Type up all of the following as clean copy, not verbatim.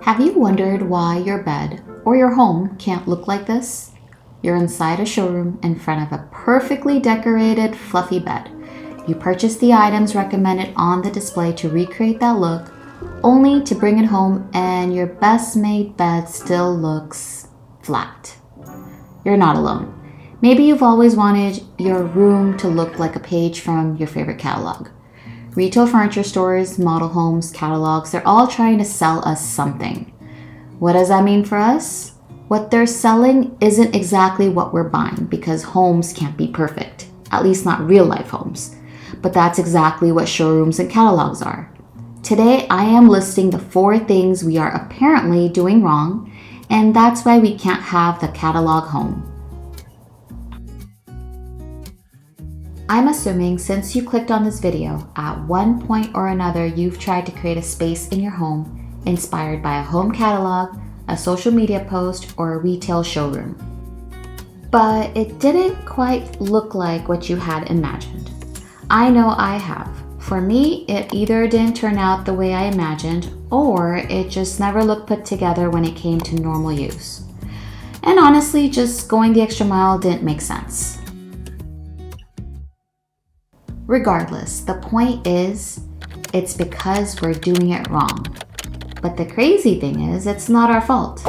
Have you wondered why your bed or your home can't look like this? You're inside a showroom in front of a perfectly decorated, fluffy bed. You purchase the items recommended on the display to recreate that look, only to bring it home and your best made bed still looks flat. You're not alone. Maybe you've always wanted your room to look like a page from your favorite catalog. Retail furniture stores, model homes, catalogs, they're all trying to sell us something. What does that mean for us? What they're selling isn't exactly what we're buying because homes can't be perfect, at least not real life homes. But that's exactly what showrooms and catalogs are. Today, I am listing the 4 things we are apparently doing wrong, and that's why we can't have the catalog home. I'm assuming since you clicked on this video, at one point or another you've tried to create a space in your home inspired by a home catalog, a social media post, or a retail showroom. But it didn't quite look like what you had imagined. I know I have. For me, it either didn't turn out the way I imagined, or it just never looked put together when it came to normal use. And honestly, just going the extra mile didn't make sense. Regardless, the point is, it's because we're doing it wrong. But the crazy thing is, it's not our fault.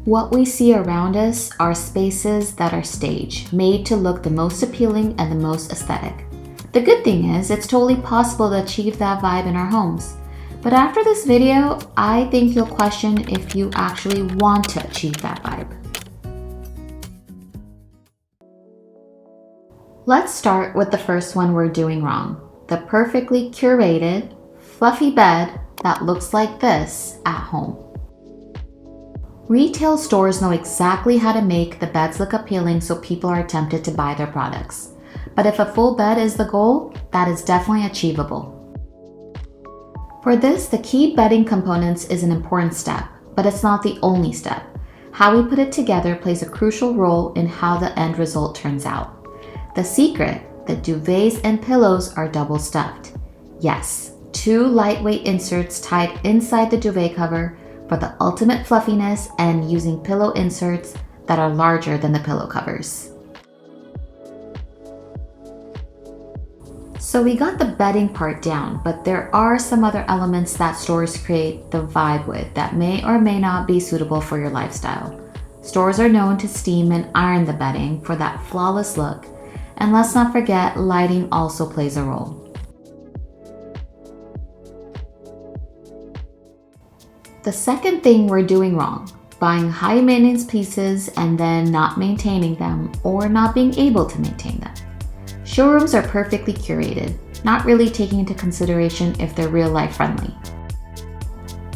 What we see around us are spaces that are staged, made to look the most appealing and the most aesthetic. The good thing is, it's totally possible to achieve that vibe in our homes. But after this video, I think you'll question if you actually want to achieve that vibe. Let's start with the first one we're doing wrong. The perfectly curated, fluffy bed that looks like this at home. Retail stores know exactly how to make the beds look appealing so people are tempted to buy their products. But if a full bed is the goal, that is definitely achievable. For this, the key bedding components is an important step, but it's not the only step. How we put it together plays a crucial role in how the end result turns out. The secret, the duvets and pillows are double stuffed. Yes, 2 lightweight inserts tied inside the duvet cover for the ultimate fluffiness and using pillow inserts that are larger than the pillow covers. So we got the bedding part down, but there are some other elements that stores create the vibe with that may or may not be suitable for your lifestyle. Stores are known to steam and iron the bedding for that flawless look. And let's not forget, lighting also plays a role. The second thing we're doing wrong, buying high maintenance pieces and then not maintaining them or not being able to maintain them. Showrooms are perfectly curated, not really taking into consideration if they're real life friendly.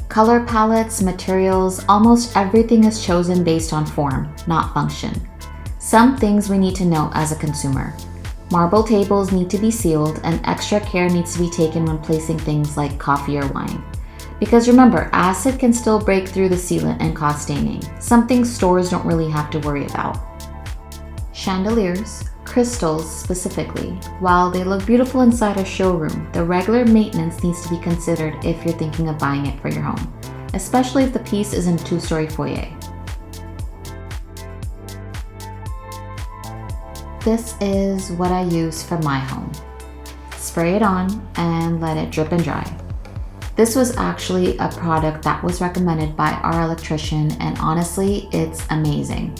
Color palettes, materials, almost everything is chosen based on form, not function. Some things we need to know as a consumer. Marble tables need to be sealed and extra care needs to be taken when placing things like coffee or wine. Because remember, acid can still break through the sealant and cause staining, something stores don't really have to worry about. Chandeliers, crystals specifically, while they look beautiful inside a showroom, the regular maintenance needs to be considered if you're thinking of buying it for your home, especially if the piece is in a 2-story foyer. This is what I use for my home. Spray it on and let it drip and dry. This was actually a product that was recommended by our electrician, and honestly, it's amazing.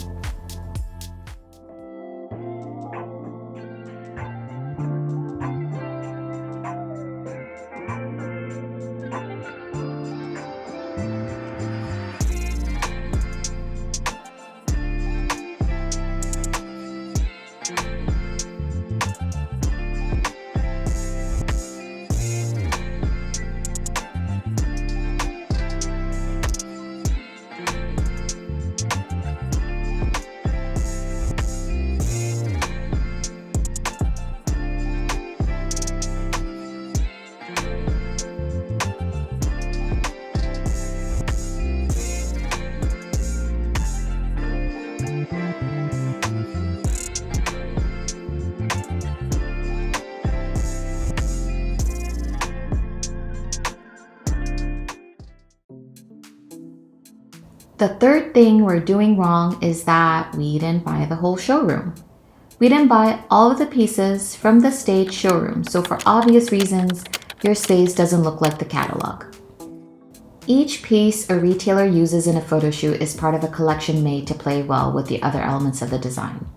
The third thing we're doing wrong is that we didn't buy the whole showroom. We didn't buy all of the pieces from the stage showroom, so for obvious reasons, your space doesn't look like the catalog. Each piece a retailer uses in a photo shoot is part of a collection made to play well with the other elements of the design.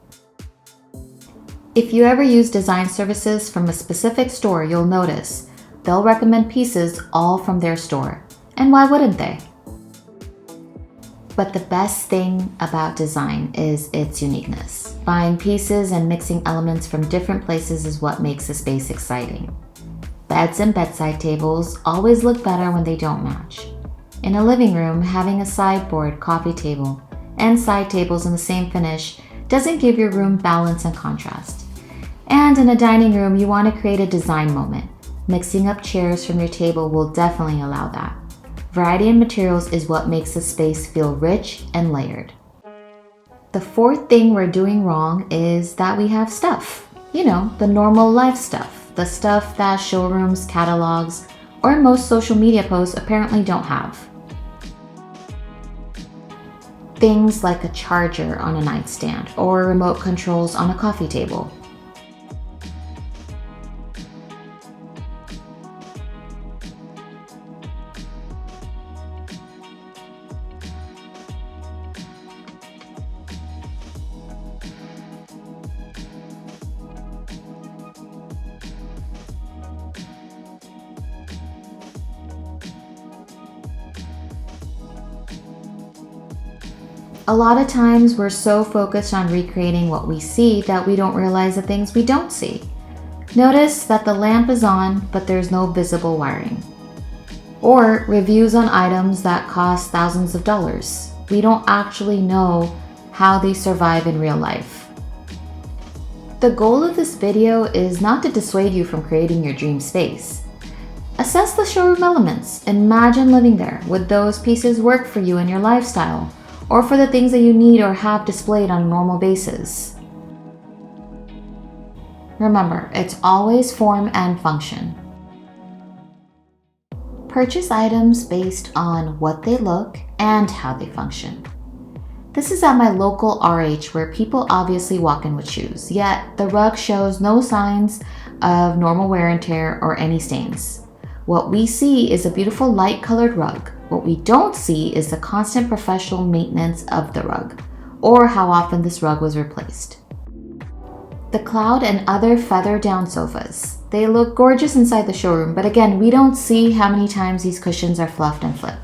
If you ever use design services from a specific store, you'll notice they'll recommend pieces all from their store. And why wouldn't they? But the best thing about design is its uniqueness. Buying pieces and mixing elements from different places is what makes a space exciting. Beds and bedside tables always look better when they don't match. In a living room, having a sideboard, coffee table, and side tables in the same finish doesn't give your room balance and contrast. And in a dining room, you want to create a design moment. Mixing up chairs from your table will definitely allow that. Variety in materials is what makes the space feel rich and layered. The fourth thing we're doing wrong is that we have stuff. You know, the normal life stuff. The stuff that showrooms, catalogs, or most social media posts apparently don't have. Things like a charger on a nightstand or remote controls on a coffee table. A lot of times we're so focused on recreating what we see that we don't realize the things we don't see. Notice that the lamp is on, but there's no visible wiring. Or reviews on items that cost thousands of dollars. We don't actually know how they survive in real life. The goal of this video is not to dissuade you from creating your dream space. Assess the showroom elements. Imagine living there. Would those pieces work for you and your lifestyle? Or for the things that you need or have displayed on a normal basis? Remember, it's always form and function. Purchase items based on what they look and how they function. This is at my local RH where people obviously walk in with shoes, yet the rug shows no signs of normal wear and tear or any stains. What we see is a beautiful light-colored rug. What we don't see is the constant professional maintenance of the rug, or how often this rug was replaced. The cloud and other feather-down sofas. They look gorgeous inside the showroom, but again, we don't see how many times these cushions are fluffed and flipped.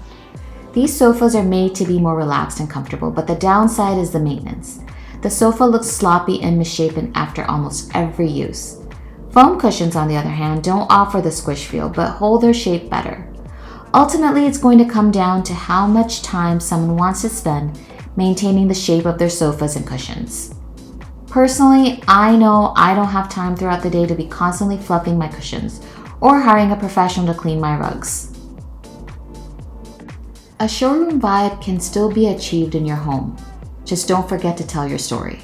These sofas are made to be more relaxed and comfortable, but the downside is the maintenance. The sofa looks sloppy and misshapen after almost every use. Foam cushions, on the other hand, don't offer the squish feel, but hold their shape better. Ultimately, it's going to come down to how much time someone wants to spend maintaining the shape of their sofas and cushions. Personally, I know I don't have time throughout the day to be constantly fluffing my cushions or hiring a professional to clean my rugs. A showroom vibe can still be achieved in your home. Just don't forget to tell your story.